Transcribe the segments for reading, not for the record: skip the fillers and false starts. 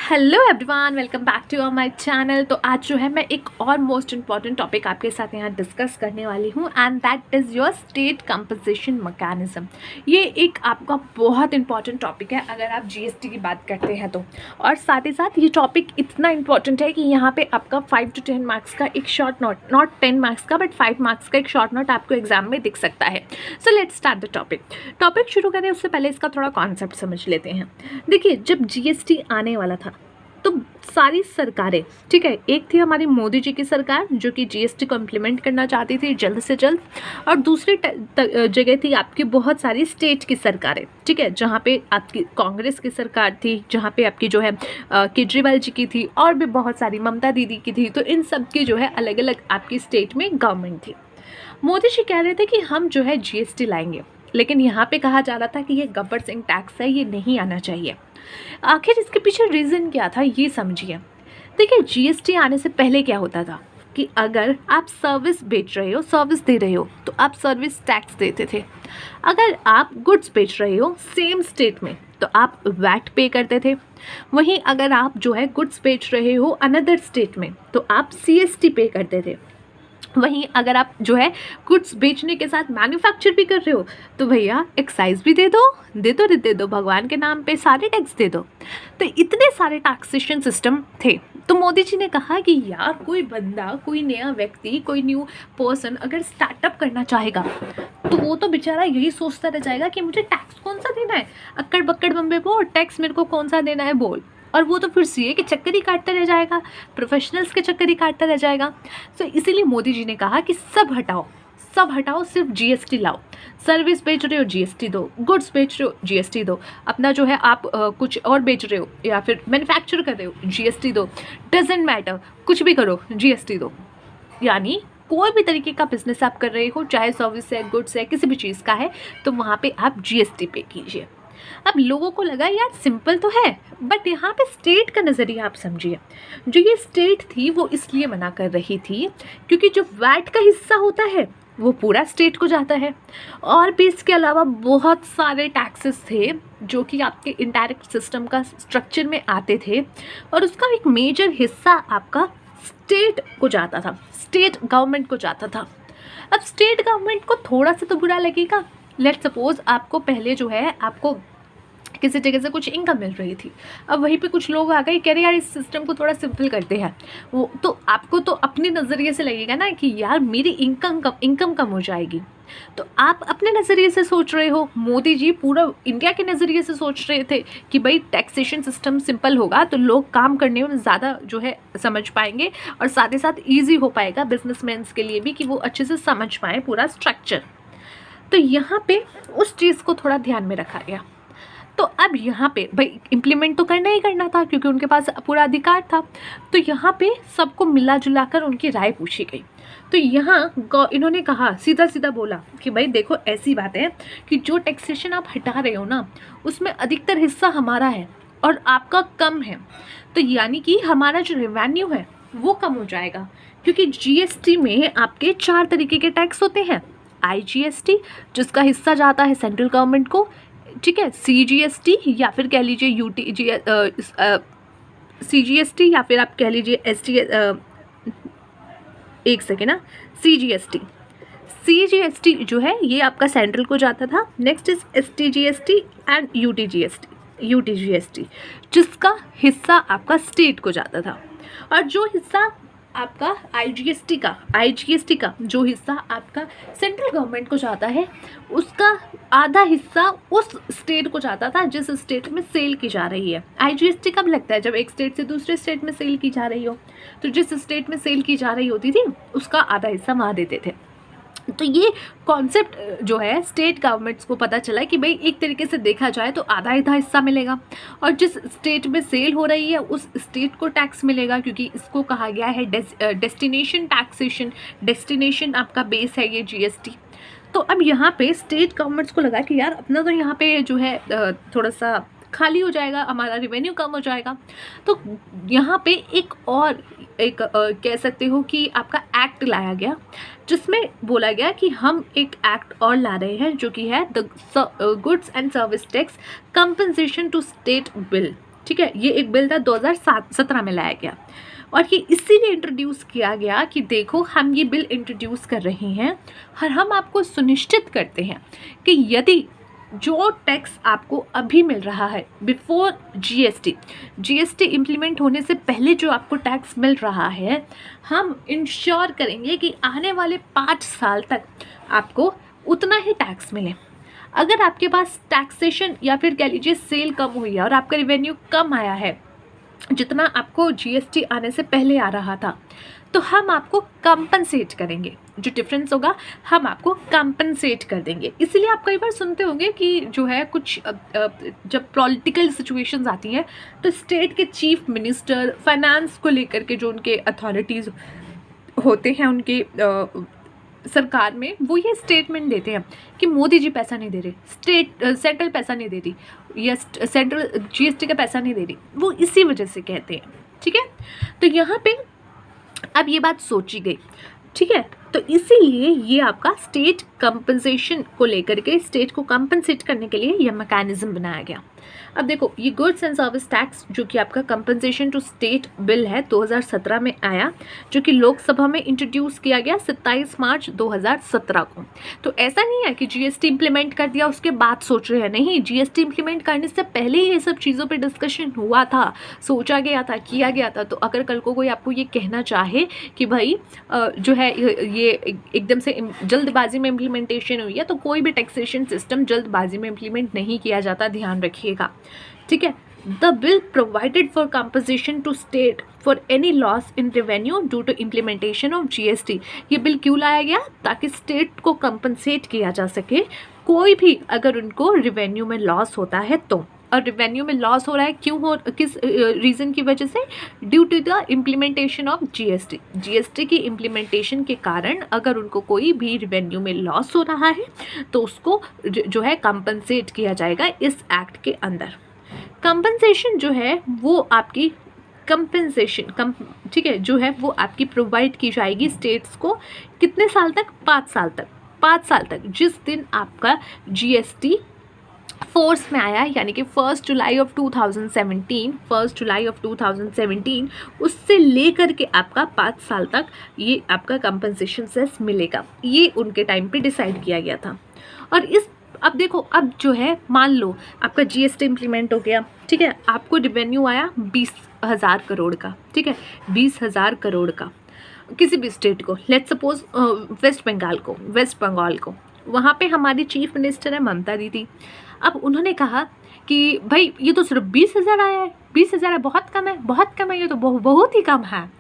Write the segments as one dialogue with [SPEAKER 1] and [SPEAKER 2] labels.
[SPEAKER 1] Hello everyone, welcome back to my channel. तो आज जो है मैं एक और मोस्ट इम्पॉर्टेंट टॉपिक आपके साथ यहाँ डिस्कस करने वाली हूँ and that is your state composition mechanism. ये एक आपका बहुत इंपॉर्टेंट टॉपिक है अगर आप जीएसटी की बात करते हैं तो। और साथ ही साथ ये टॉपिक इतना इंपॉर्टेंट है कि यहाँ पे आपका 5 to 10 मार्क्स का एक शॉर्ट नोट, नॉट 10 मार्क्स का बट 5 मार्क्स का एक शॉर्ट नोट आपको एग्जाम में दिख सकता है। So let's start the topic शुरू करें उससे पहले इसका थोड़ा कॉन्सेप्ट समझ लेते हैं। देखिए, जब जीएसटी आने वाला था तो सारी सरकारें, ठीक है, एक थी हमारी मोदी जी की सरकार जो कि जीएसटी को इम्प्लीमेंट करना चाहती थी जल्द से जल्द, और दूसरी जगह थी आपकी बहुत सारी स्टेट की सरकारें, ठीक है, जहाँ पे आपकी कांग्रेस की सरकार थी, जहाँ पे आपकी जो है केजरीवाल जी की थी और भी बहुत सारी ममता दीदी की थी। तो इन सब की जो है अलग अलग आपकी स्टेट में गवर्नमेंट थी। मोदी जी कह रहे थे कि हम जो है जीएसटी लाएंगे, लेकिन यहाँ पे कहा जा रहा था कि ये गब्बर सिंह टैक्स है, ये नहीं आना चाहिए। आखिर इसके पीछे रीज़न क्या था ये समझिए। देखिए, जीएसटी आने से पहले क्या होता था कि अगर आप सर्विस बेच रहे हो, सर्विस दे रहे हो, तो आप सर्विस टैक्स देते थे। अगर आप गुड्स बेच रहे हो सेम स्टेट में तो आप वैट पे करते थे। वहीं अगर आप जो है गुड्स बेच रहे हो अनदर स्टेट में तो आप सीएसटी पे करते थे। वहीं अगर आप जो है गुड्स बेचने के साथ मैन्युफैक्चर भी कर रहे हो तो भैया एक्साइज भी दे दो, भगवान के नाम पे सारे टैक्स दे दो। तो इतने सारे टैक्सेशन सिस्टम थे। तो मोदी जी ने कहा कि यार कोई बंदा, कोई नया व्यक्ति, कोई न्यू पर्सन अगर स्टार्टअप करना चाहेगा तो वो तो बेचारा यही सोचता रह जाएगा कि मुझे टैक्स कौन सा देना है, अक्कड़ बक्कड़ बम्बे बोल, टैक्स मेरे को कौन सा देना है बोल। और वो तो फिर सीए के चक्कर ही काटता रह जाएगा, प्रोफेशनल्स के चक्कर ही काटता रह जाएगा। तो इसीलिए मोदी जी ने कहा कि सब हटाओ, सिर्फ जीएसटी लाओ। सर्विस बेच रहे हो जीएसटी दो, गुड्स बेच रहे हो जीएसटी दो, अपना जो है आप कुछ और बेच रहे हो या फिर मैन्युफैक्चर कर रहे हो जीएसटी दो, डजेंट मैटर, कुछ भी करो जीएसटी दो। यानी कोई भी तरीके का बिजनेस आप कर रहे हो, चाहे सर्विस है, गुड्स है, किसी भी चीज़ का है, तो वहाँ पे आप जीएसटी पे कीजिए। अब लोगों को लगा यार सिंपल तो है, बट यहाँ पे स्टेट का नज़रिया आप समझिए। जो ये स्टेट थी वो इसलिए मना कर रही थी क्योंकि जो वैट का हिस्सा होता है वो पूरा स्टेट को जाता है, और भी इसके अलावा बहुत सारे टैक्सेस थे जो कि आपके इनडायरेक्ट सिस्टम का स्ट्रक्चर में आते थे, और उसका एक मेजर हिस्सा आपका स्टेट को जाता था, स्टेट गवर्नमेंट को जाता था। अब स्टेट गवर्नमेंट को थोड़ा सा तो बुरा लगेगा। लेट सपोज आपको पहले जो है आपको किसी जगह से कुछ इनकम मिल रही थी, अब वहीं पे कुछ लोग आ गए कह रहे यार इस सिस्टम को थोड़ा सिंपल करते हैं, वो तो आपको तो अपने नज़रिए से लगेगा ना कि यार मेरी इनकम कम हो जाएगी। तो आप अपने नज़रिए से सोच रहे हो, मोदी जी पूरा इंडिया के नज़रिए से सोच रहे थे कि भाई टैक्सेशन सिस्टम सिंपल होगा तो लोग काम करने में ज़्यादा जो है समझ पाएंगे, और साथ ही साथ ईजी हो पाएगा बिजनेसमैन्स के लिए भी कि वो अच्छे से समझ पाएँ पूरा स्ट्रक्चर। तो यहाँ पे उस चीज़ को थोड़ा ध्यान में रखा गया। तो अब यहाँ पे भाई इम्प्लीमेंट तो करना ही करना था क्योंकि उनके पास पूरा अधिकार था। तो यहाँ पे सबको मिला जुला कर उनकी राय पूछी गई। तो यहाँ इन्होंने कहा, सीधा सीधा बोला कि भाई देखो ऐसी बात है कि जो टैक्सेशन आप हटा रहे हो ना उसमें अधिकतर हिस्सा हमारा है और आपका कम है। तो यानी कि हमारा जो रेवेन्यू है वो कम हो जाएगा, क्योंकि जीएसटी में आपके 4 तरीके के टैक्स होते हैं। आईजीएसटी जिसका हिस्सा जाता है सेंट्रल गवर्नमेंट को, ठीक है, सीजीएसटी या फिर कह लीजिए सीजीएसटी या फिर आप कह लीजिए एक सेकेंड ना, सीजीएसटी जो है ये आपका सेंट्रल को जाता था। नेक्स्ट इज एसटीजीएसटी एंड यूटीजीएसटी जिसका हिस्सा आपका स्टेट को जाता था। और जो हिस्सा आपका आईजीएसटी का जो हिस्सा आपका सेंट्रल गवर्नमेंट को जाता है उसका आधा हिस्सा उस स्टेट को जाता था जिस स्टेट में सेल की जा रही है। आईजीएसटी कब लगता है? जब एक स्टेट से दूसरे स्टेट में सेल की जा रही हो। तो जिस स्टेट में सेल की जा रही होती थी उसका आधा हिस्सा वहाँ देते थे। तो ये कॉन्सेप्ट जो है स्टेट गवर्नमेंट्स को पता चला कि भाई एक तरीके से देखा जाए तो आधा हिस्सा मिलेगा, और जिस स्टेट में सेल हो रही है उस स्टेट को टैक्स मिलेगा, क्योंकि इसको कहा गया है डेस्टिनेशन टैक्सेशन। डेस्टिनेशन आपका बेस है ये जीएसटी। तो अब यहाँ पे स्टेट गवर्नमेंट्स को लगा कि यार अपना तो यहाँ पे जो है थोड़ा सा खाली हो जाएगा, हमारा रेवेन्यू कम हो जाएगा। तो यहाँ पे एक कह सकते हो कि आपका एक्ट लाया गया जिसमें बोला गया कि हम एक एक्ट और ला रहे हैं जो कि है the goods and service tax compensation to state bill. ठीक है, ये एक बिल था 2017 में लाया गया और ये इसीलिए इंट्रोड्यूस किया गया कि देखो हम ये बिल इंट्रोड्यूस कर रहे हैं और हम आपको सुनिश्चित करते हैं कि यदि जो टैक्स आपको अभी मिल रहा है बिफोर जीएसटी इम्प्लीमेंट होने से पहले जो आपको टैक्स मिल रहा है, हम इंश्योर करेंगे कि आने वाले 5 साल तक आपको उतना ही टैक्स मिले। अगर आपके पास टैक्सेशन या फिर कह लीजिए सेल कम हुई है और आपका रिवेन्यू कम आया है जितना आपको जीएसटी आने से पहले आ रहा था, तो हम आपको कंपनसेट करेंगे, जो डिफरेंस होगा हम आपको कंपनसेट कर देंगे। इसीलिए आप कई बार सुनते होंगे कि जो है कुछ जब पॉलिटिकल सिचुएशंस आती हैं तो स्टेट के चीफ मिनिस्टर फाइनेंस को लेकर के जो उनके अथॉरिटीज़ होते हैं उनके सरकार में, वो ये स्टेटमेंट देते हैं कि मोदी जी पैसा नहीं दे रहे, सेंट्रल पैसा नहीं दे रही या सेंट्रल जीएसटी का पैसा नहीं दे रही, वो इसी वजह से कहते हैं। ठीक है, तो यहाँ पे अब ये बात सोची गई। ठीक है, तो इसीलिए ये आपका स्टेट कंपनसेशन को लेकर के, स्टेट को कंपनसेट करने के लिए यह मैकेनिज्म बनाया गया। अब देखो, ये गुड्स एंड सर्विस टैक्स जो कि आपका कंपनसेशन टू स्टेट बिल है 2017 में आया, जो कि लोकसभा में इंट्रोड्यूस किया गया 27 मार्च 2017 को। तो ऐसा नहीं है कि जीएसटी इंप्लीमेंट कर दिया उसके बाद सोच रहे हैं, नहीं, जीएसटी इंप्लीमेंट करने से पहले ही ये सब चीज़ों पे डिस्कशन हुआ था, सोचा गया था, किया गया था। तो अगर कल को कोई आपको ये कहना चाहे कि भाई जो है ये एकदम से जल्दबाजी में इम्प्लीमेंटेशन हुई है, तो कोई भी टैक्सेशन सिस्टम जल्दबाजी में इम्प्लीमेंट नहीं किया जाता, ध्यान रखिएगा। ठीक है, the bill provided for compensation to state for any loss in revenue due to implementation of GST. ये बिल क्यों लाया गया? ताकि स्टेट को कंपनसेट किया जा सके, कोई भी अगर उनको रेवेन्यू में लॉस होता है तो। और रेवेन्यू में लॉस हो रहा है क्यों, हो किस रीज़न की वजह से? Due to the implementation of GST की इम्प्लीमेंटेशन के कारण अगर उनको कोई भी रेवेन्यू में लॉस हो रहा है तो उसको जो है कंपनसेट किया जाएगा इस एक्ट के अंदर। कंपनसेशन जो है वो आपकी कंपनसेशन ठीक है, जो है वो आपकी प्रोवाइड की जाएगी स्टेट्स को कितने साल तक? 5 साल तक। 5 साल तक, जिस दिन आपका जीएसटी फोर्स में आया, यानी कि 1 जुलाई ऑफ 2017, उससे लेकर के आपका 5 साल तक ये आपका कंपनसेशन सेस मिलेगा। ये उनके टाइम पे डिसाइड किया गया था। और अब देखो, अब जो है मान लो आपका जीएसटी इम्प्लीमेंट हो गया, ठीक है, आपको रेवेन्यू आया 20,000 करोड़ का। ठीक है, 20,000 करोड़ का किसी भी स्टेट को, लेट्स सपोज वेस्ट बंगाल को, वहाँ पे हमारी चीफ मिनिस्टर है ममता दीदी। अब उन्होंने कहा कि भाई ये तो सिर्फ 20,000 आया है, 20,000 है, बहुत कम है, ये तो बहुत ही कम है।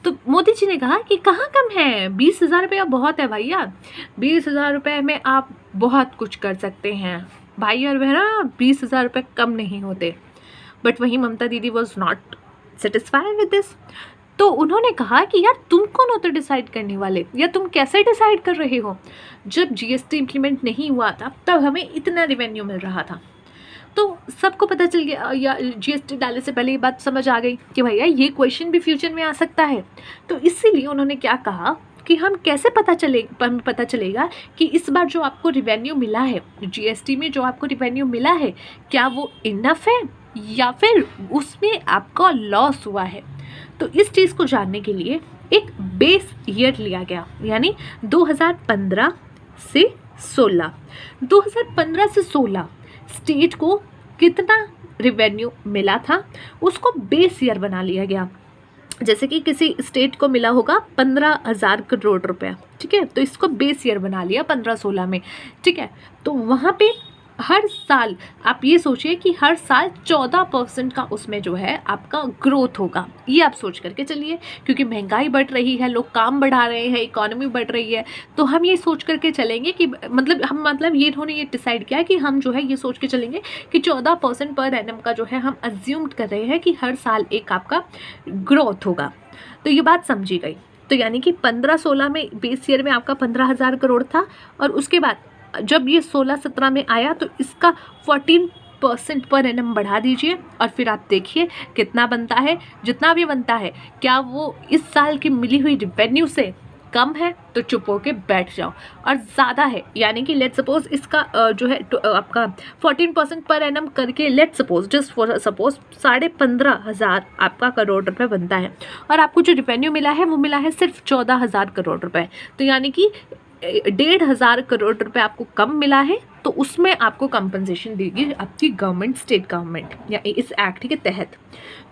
[SPEAKER 1] तो मोदी जी ने कहा कि कहाँ कम है, 20,000 रुपया बहुत है भैया, 20,000 रुपये में आप बहुत कुछ कर सकते हैं भाई और बहना, 20,000 रुपये कम नहीं होते। बट वहीं ममता दीदी was not satisfied with this. तो उन्होंने कहा कि यार तुम कौन हो तो डिसाइड करने वाले, या तुम कैसे डिसाइड कर रहे हो? जब जीएसटी इम्प्लीमेंट नहीं हुआ था तब हमें इतना रेवेन्यू मिल रहा था। तो सबको पता चल गया, या जीएसटी डालने से पहले ये बात समझ आ गई कि भैया ये क्वेश्चन भी फ्यूचर में आ सकता है। तो इसीलिए उन्होंने क्या कहा कि हम कैसे पता चलेगा कि इस बार जो आपको रिवेन्यू मिला है, जीएसटी में जो आपको रिवेन्यू मिला है, क्या वो इनफ है या फिर उसमें आपका लॉस हुआ है। तो इस चीज़ को जानने के लिए एक बेस ईयर लिया गया, यानी 2015 से 16 स्टेट को कितना रिवेन्यू मिला था उसको बेस ईयर बना लिया गया। जैसे कि किसी स्टेट को मिला होगा 15,000 करोड़ रुपया, ठीक है, तो इसको बेस ईयर बना लिया 15-16 में। ठीक है, तो वहाँ पे हर साल आप ये सोचिए कि हर साल 14% का उसमें जो है आपका ग्रोथ होगा। ये आप सोच करके चलिए, क्योंकि महंगाई बढ़ रही है, लोग काम बढ़ा रहे हैं, इकोनॉमी बढ़ रही है, तो हम ये सोच करके चलेंगे कि मतलब ये इन्होंने ये डिसाइड किया कि हम जो है ये सोच के चलेंगे कि 14% पर एनम का जो है हम अज्यूम कर रहे हैं कि हर साल एक आपका ग्रोथ होगा। तो ये बात समझी गई। तो यानी कि 15-16 में बेस ईयर में आपका 15,000 करोड़ था, और उसके बाद जब ये 16-17 में आया तो इसका 14% पर एनम बढ़ा दीजिए, और फिर आप देखिए कितना बनता है। जितना भी बनता है क्या वो इस साल की मिली हुई रेवेन्यू से कम है तो चुप होके बैठ जाओ, और ज़्यादा है यानी कि लेट सपोज इसका जो है आपका 14% पर एनम करके, let suppose just for suppose 15,500 आपका करोड़ रुपए बनता है, और आपको जो रिवेन्यू मिला है वो मिला है सिर्फ 14,000 करोड़ रुपए, तो यानी कि 1,500 करोड़ रुपए आपको कम मिला है, तो उसमें आपको कंपनसेशन देगी आपकी गवर्नमेंट, स्टेट गवर्नमेंट, या इस एक्ट के तहत।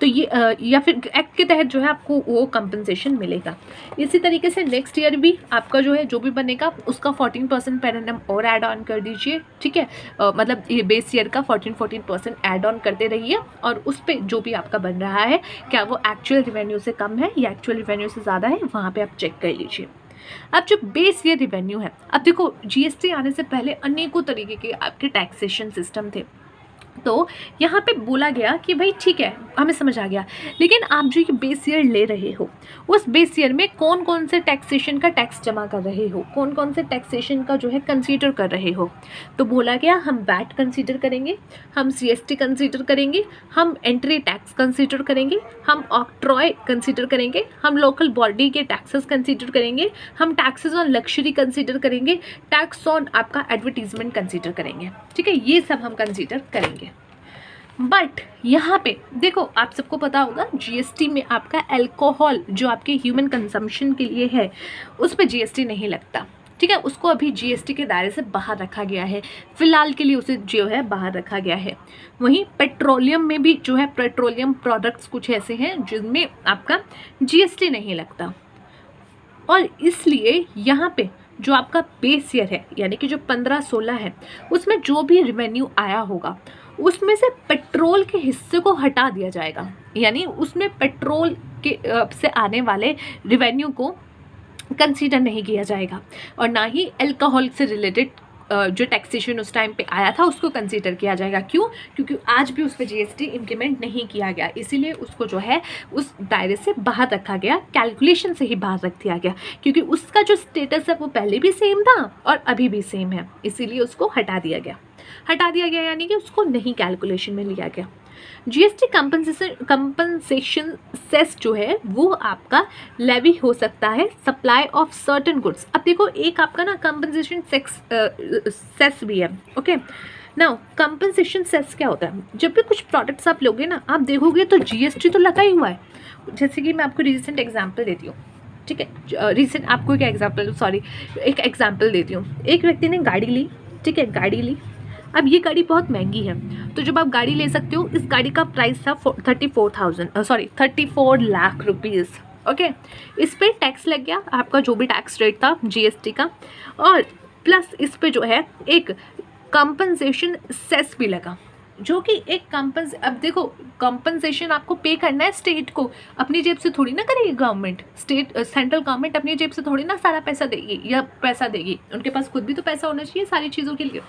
[SPEAKER 1] तो ये या फिर एक्ट के तहत जो है आपको वो कंपनसेशन मिलेगा। इसी तरीके से नेक्स्ट ईयर भी आपका जो है जो भी बनेगा उसका 14% पर एनम और ऐड ऑन कर दीजिए, ठीक है। मतलब ये बेस ईयर का 14% ऐड ऑन करते रहिए, और उस पर जो भी आपका बन रहा है क्या वो एक्चुअल रिवेन्यू से कम है या एक्चुअल रिवेन्यू से ज़्यादा है, वहाँ पर आप चेक कर लीजिए। अब जो बेस ईयर रिवेन्यू है, अब देखो जीएसटी आने से पहले अनेकों तरीके के आपके टैक्सेशन सिस्टम थे, तो यहाँ पे बोला गया कि भाई ठीक है हमें समझ आ गया, लेकिन आप जो ये बेस ईयर ले रहे हो उस बेस ईयर में कौन कौन से टैक्सेशन का टैक्स जमा कर रहे हो, कौन कौन से टैक्सेशन का जो है कंसीडर कर रहे हो। तो बोला गया हम वैट कंसीडर करेंगे, हम सीएसटी कंसीडर करेंगे, हम एंट्री टैक्स कंसीडर करेंगे, हम ऑक्ट्रॉय कंसीडर करेंगे, हम लोकल बॉडी के टैक्सेस कंसीडर करेंगे, हम टैक्सेस ऑन लग्जरी कंसीडर करेंगे, टैक्स ऑन आपका एडवर्टीजमेंट कंसीडर करेंगे, ठीक है, ये सब हम कंसीडर करेंगे। बट यहाँ पे देखो आप सबको पता होगा जीएसटी में आपका अल्कोहल जो आपके ह्यूमन कंजम्पशन के लिए है उस पर जीएसटी नहीं लगता, ठीक है, उसको अभी जीएसटी के दायरे से बाहर रखा गया है, फिलहाल के लिए उसे जो है बाहर रखा गया है। वहीं पेट्रोलियम में भी जो है पेट्रोलियम प्रोडक्ट्स कुछ ऐसे हैं जिनमें आपका जीएसटी नहीं लगता, और इसलिए यहाँ पे जो आपका बेस ईयर है यानी कि जो 15-16 है उसमें जो भी रिवेन्यू आया होगा उसमें से पेट्रोल के हिस्से को हटा दिया जाएगा, यानी उसमें पेट्रोल के से आने वाले रिवेन्यू को कंसीडर नहीं किया जाएगा, और ना ही अल्कोहल से रिलेटेड जो टैक्सेशन उस टाइम पे आया था उसको कंसीडर किया जाएगा। क्यों? क्योंकि आज भी उस पर जीएसटी इम्प्लीमेंट नहीं किया गया, इसीलिए उसको जो है उस दायरे से बाहर रखा गया, कैलकुलेशन से ही बाहर रख दिया गया, क्योंकि उसका जो स्टेटस है वो पहले भी सेम था और अभी भी सेम है, इसीलिए उसको हटा दिया गया यानी कि उसको नहीं कैलकुलेशन में लिया गया। जीएसटी कंपनसेशन सेस जो है वो आपका लेवी हो सकता है सप्लाई ऑफ सर्टेन गुड्स। अब देखो एक आपका ना कंपनसेशन सेस भी है, ओके। नाउ कंपनसेशन सेस क्या होता है? जब भी कुछ प्रोडक्ट्स आप लोगे ना आप देखोगे तो जीएसटी तो लगा ही हुआ है। जैसे कि मैं आपको रिसेंट एग्जांपल देती हूँ, ठीक है, रिसेंट आपको क्या एग्जांपल, सॉरी एक एग्जांपल देती हूँ। एक व्यक्ति ने गाड़ी ली, ठीक है, गाड़ी ली। अब ये गाड़ी बहुत महंगी है, तो जब आप गाड़ी ले सकते हो, इस गाड़ी का प्राइस था 34 लाख रुपीज़, ओके। इस पे टैक्स लग गया, आपका जो भी टैक्स रेट था जीएसटी का, और प्लस इस पे जो है एक कंपनसेशन सेस भी लगा, जो कि एक अब देखो कंपनसेशन आपको पे करना है स्टेट को, अपनी जेब से थोड़ी ना करेगी गवर्नमेंट, सेंट्रल गवर्नमेंट अपनी जेब से थोड़ी ना सारा पैसा देगी या पैसा देगी, उनके पास खुद भी तो पैसा होना चाहिए सारी चीज़ों के लिए।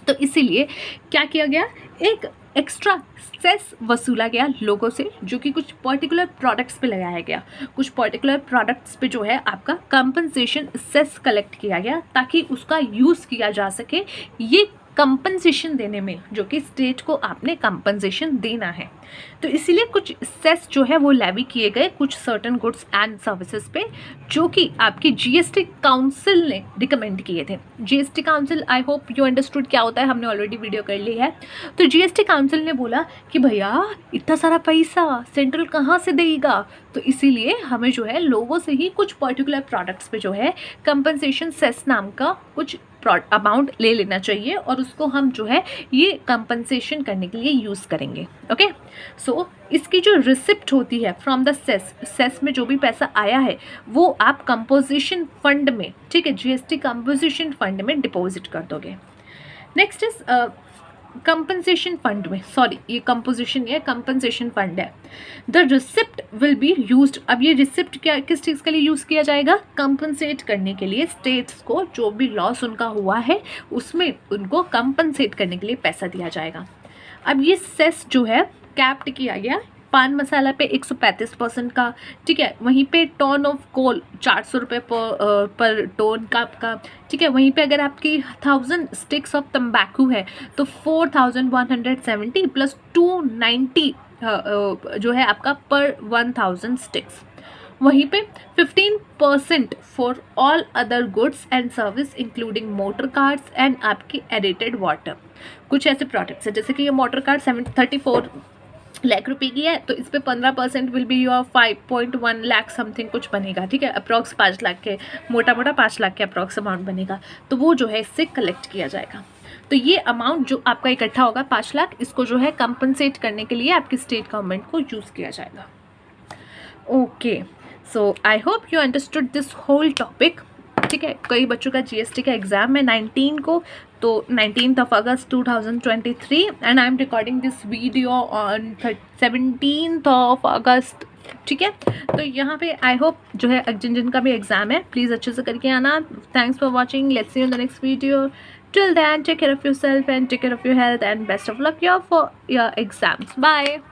[SPEAKER 1] तो इसीलिए क्या किया गया, एक एक्स्ट्रा सेस वसूला गया लोगों से, जो कि कुछ पर्टिकुलर प्रोडक्ट्स पे लगाया गया। कुछ पर्टिकुलर प्रोडक्ट्स पे जो है आपका कंपनसेशन सेस कलेक्ट किया गया ताकि उसका यूज़ किया जा सके ये कंपनसेशन देने में, जो कि स्टेट को आपने कंपनसेशन देना है। तो इसीलिए कुछ सेस जो है वो लेवी किए गए कुछ सर्टेन गुड्स एंड सर्विसेज पे, जो कि आपकी जीएसटी काउंसिल ने रिकमेंड किए थे। GST council, I hope you understood क्या होता है, हमने ऑलरेडी वीडियो कर ली है। तो जीएसटी काउंसिल ने बोला कि भैया इतना सारा पैसा सेंट्रल कहाँ से देगा, तो इसीलिए हमें जो है लोगों से ही कुछ पर्टिकुलर प्रोडक्ट्स पे जो है कंपनसेशन सेस नाम का कुछ अमाउंट ले लेना चाहिए, और उसको हम जो है ये कंपनसेशन करने के लिए यूज़ करेंगे, ओके। सो इसकी जो रिसिप्ट होती है फ्रॉम द सेस में जो भी पैसा आया है वो आप कंपोजिशन फंड में, ठीक है, जीएसटी कंपोजिशन फंड में डिपॉजिट कर दोगे। नेक्स्ट इज कंपनसेशन फंड में, सॉरी ये कंपोजिशन ये कंपनसेशन फंड है। The receipt will be used, अब ये रिसिप्ट क्या किस चीज़ के लिए यूज़ किया जाएगा, कंपनसेट करने के लिए स्टेट्स को जो भी लॉस उनका हुआ है उसमें उनको कंपनसेट करने के लिए पैसा दिया जाएगा। अब ये सेस जो है कैप्ड किया गया पान मसाला पे 135% का, ठीक है, वहीं पे टन ऑफ कोल 400 रुपये पर टन का आपका, ठीक है, वहीं पे अगर आपकी 1000 स्टिक्स ऑफ तम्बाकू है तो 4170 प्लस 290 जो है आपका पर 1000 स्टिक्स, वहीं पे 15% for all other goods and service including motor cars and आपकी एडिटेड वाटर। कुछ ऐसे प्रोडक्ट्स है जैसे कि ये मोटर कार 34 लाख रुपए की है, तो इस पर 15% will be your 5.1 lakh something कुछ बनेगा, ठीक है, अप्रॉक्स 5 लाख के, मोटा मोटा 5 लाख के अप्रॉक्स अमाउंट बनेगा। तो वो जो है इससे कलेक्ट किया जाएगा। तो ये अमाउंट जो आपका इकट्ठा होगा 5 लाख, इसको जो है कंपनसेट करने के लिए आपकी स्टेट गवर्नमेंट को यूज़ किया जाएगा। Okay, so I hope you understood this whole topic, ठीक है। कई बच्चों का जीएसटी का एग्ज़ाम है 19 को, तो 19th August 2023 and I am recording this video on 17th August, ठीक है। तो यहाँ पे आई होप जो है जिन जिन का भी एग्ज़ाम है प्लीज़ अच्छे से करके आना। Thanks for watching, let's see you in the next video. Till then take care of yourself and take care of your health and best of luck for your exams. Bye.